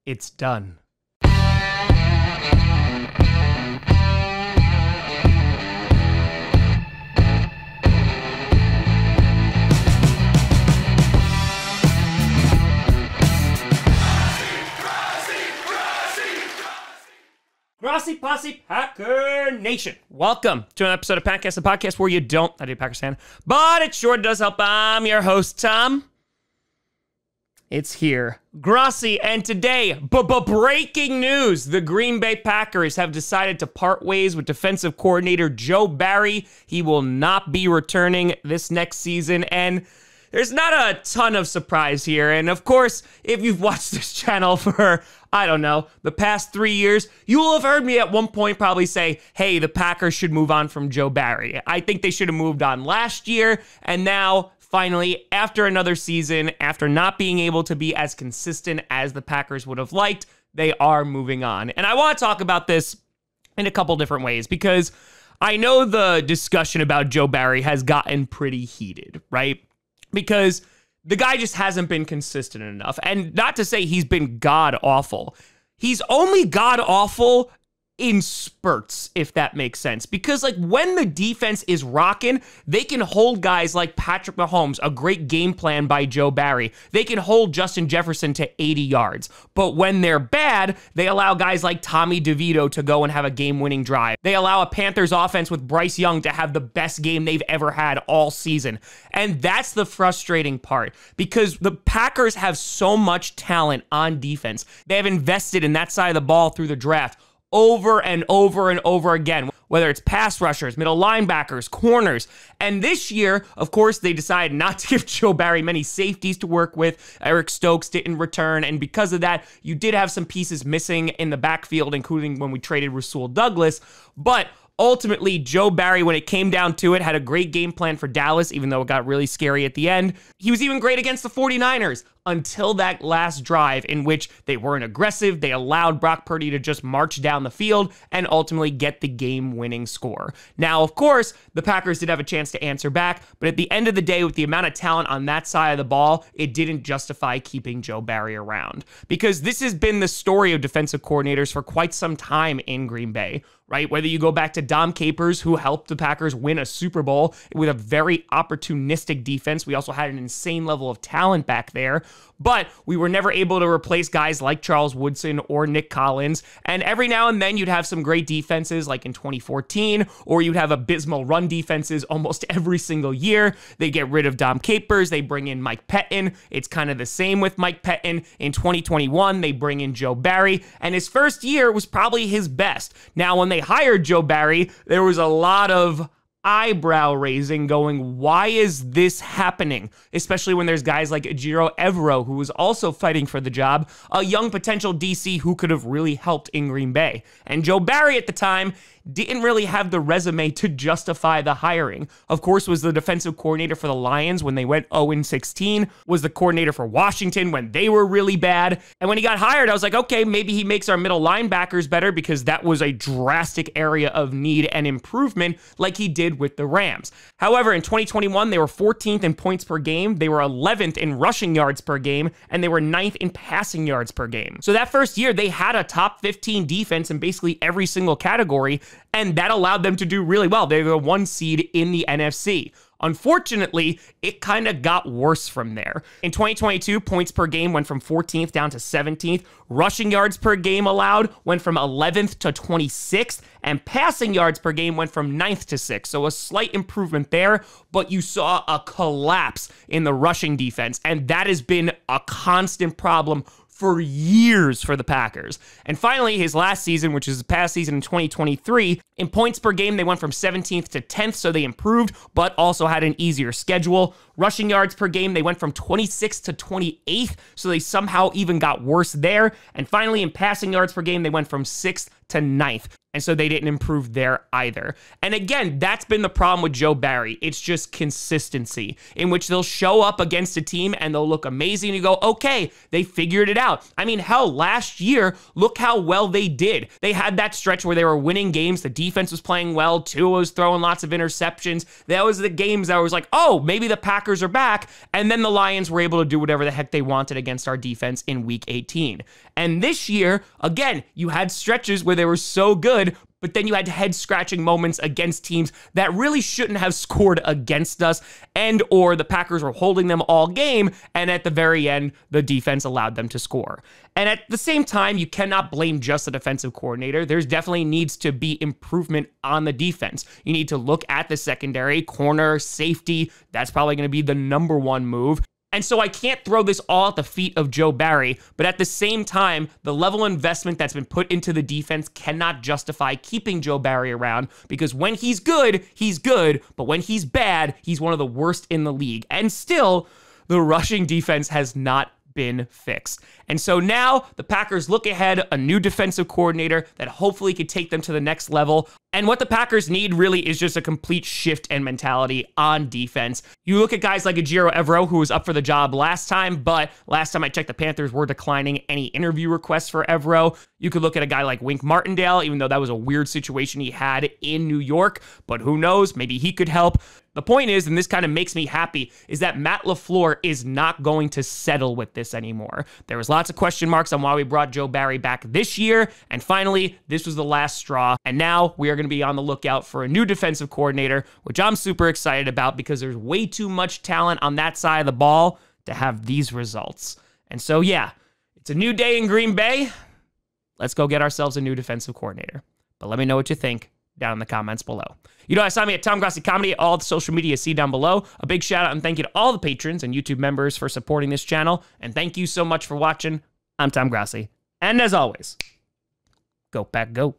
It's done. Grossi Posse Packer Nation. Welcome to an episode of Packcast, the podcast where you don't, I do Packers fan, but it sure does help. I'm your host, Tom. It's here. Grossi, and today, breaking news. The Green Bay Packers have decided to part ways with defensive coordinator Joe Barry. He will not be returning this next season, and there's not a ton of surprise here. And of course, if you've watched this channel for, I don't know, the past 3 years, you will have heard me at one point probably say, hey, the Packers should move on from Joe Barry. I think they should have moved on last year, and now, finally, after another season, after not being able to be as consistent as the Packers would have liked, they are moving on. And I want to talk about this in a couple different ways, because I know the discussion about Joe Barry has gotten pretty heated, right? Because the guy just hasn't been consistent enough. And not to say he's been god-awful. He's only god-awful in spurts, if that makes sense. Because, like, when the defense is rocking, they can hold guys like Patrick Mahomes, a great game plan by Joe Barry. They can hold Justin Jefferson to 80 yards. But when they're bad, they allow guys like Tommy DeVito to go and have a game-winning drive. They allow a Panthers offense with Bryce Young to have the best game they've ever had all season. And that's the frustrating part, because the Packers have so much talent on defense. They have invested in that side of the ball through the draft over and over and over again, whether it's pass rushers, middle linebackers, corners. And this year, of course, they decided not to give Joe Barry many safeties to work with. Eric Stokes didn't return, and because of that, you did have some pieces missing in the backfield, including when we traded Rasul Douglas. But ultimately, Joe Barry, when it came down to it, had a great game plan for Dallas, even though it got really scary at the end. He was even great against the 49ers until that last drive in which they weren't aggressive. They allowed Brock Purdy to just march down the field and ultimately get the game-winning score. Now, of course, the Packers did have a chance to answer back, but at the end of the day, with the amount of talent on that side of the ball, it didn't justify keeping Joe Barry around. Because this has been the story of defensive coordinators for quite some time in Green Bay, right? Whether you go back to Dom Capers, who helped the Packers win a Super Bowl with a very opportunistic defense. We also had an insane level of talent back there, but we were never able to replace guys like Charles Woodson or Nick Collins. And every now and then you'd have some great defenses like in 2014, or you'd have abysmal run defenses almost every single year. They get rid of Dom Capers. They bring in Mike Pettin. It's kind of the same with Mike Pettin. In 2021, they bring in Joe Barry, and his first year was probably his best. Now, when they hired Joe Barry, there was a lot of eyebrow raising going, why is this happening? Especially when there's guys like Ejiro Evero, who was also fighting for the job, a young potential DC who could have really helped in Green Bay. And Joe Barry at the time didn't really have the resume to justify the hiring. Of course, was the defensive coordinator for the Lions when they went 0-16, was the coordinator for Washington when they were really bad. And when he got hired, I was like, okay, maybe he makes our middle linebackers better, because that was a drastic area of need and improvement like he did with the Rams. However, in 2021, they were 14th in points per game, they were 11th in rushing yards per game, and they were 9th in passing yards per game. So that first year, they had a top 15 defense in basically every single category, and that allowed them to do really well. They were the 1 seed in the NFC. Unfortunately, it kind of got worse from there. In 2022, points per game went from 14th down to 17th. Rushing yards per game allowed went from 11th to 26th. And passing yards per game went from 9th to 6th. So a slight improvement there, but you saw a collapse in the rushing defense. And that has been a constant problem for years for the Packers. And finally, his last season, which is the past season in 2023, in points per game, they went from 17th to 10th, so they improved, but also had an easier schedule. Rushing yards per game, they went from 26th to 28th, so they somehow even got worse there. And finally, in passing yards per game, they went from 6th to 9th. And so they didn't improve there either. And again, that's been the problem with Joe Barry. It's just consistency in which they'll show up against a team and they'll look amazing. And you go, okay, they figured it out. I mean, hell, last year, look how well they did. They had that stretch where they were winning games. The defense was playing well. Tua was throwing lots of interceptions. That was the games that was like, oh, maybe the Packers are back. And then the Lions were able to do whatever the heck they wanted against our defense in week 18. And this year, again, you had stretches where they were so good, but then you had head-scratching moments against teams that really shouldn't have scored against us, and or the Packers were holding them all game, and at the very end, the defense allowed them to score. And at the same time, you cannot blame just the defensive coordinator. There's definitely needs to be improvement on the defense. You need to look at the secondary, corner, safety. That's probably going to be the number one move. And so I can't throw this all at the feet of Joe Barry, but at the same time, the level of investment that's been put into the defense cannot justify keeping Joe Barry around, because when he's good, but when he's bad, he's one of the worst in the league. And still, the rushing defense has not been fixed. And so now the Packers look ahead, a new defensive coordinator that hopefully could take them to the next level. And what the Packers need really is just a complete shift in mentality on defense. You look at guys like Ejiro Evero, who was up for the job last time, but last time I checked, the Panthers were declining any interview requests for Evero. You could look at a guy like Wink Martindale, even though that was a weird situation he had in New York, but who knows, maybe he could help. The point is, and this kind of makes me happy, is that Matt LaFleur is not going to settle with this anymore. There was lots of question marks on why we brought Joe Barry back this year, and finally, this was the last straw, and now we are going to be on the lookout for a new defensive coordinator, which I'm super excited about because there's way too much talent on that side of the ball to have these results. And so, yeah, it's a new day in Green Bay. Let's go get ourselves a new defensive coordinator. But let me know what you think down in the comments below. You know, I saw me at Tom Grossi Comedy, all the social media see down below. A big shout out and thank you to all the patrons and YouTube members for supporting this channel. And thank you so much for watching. I'm Tom Grossi. And as always, go Pack Go.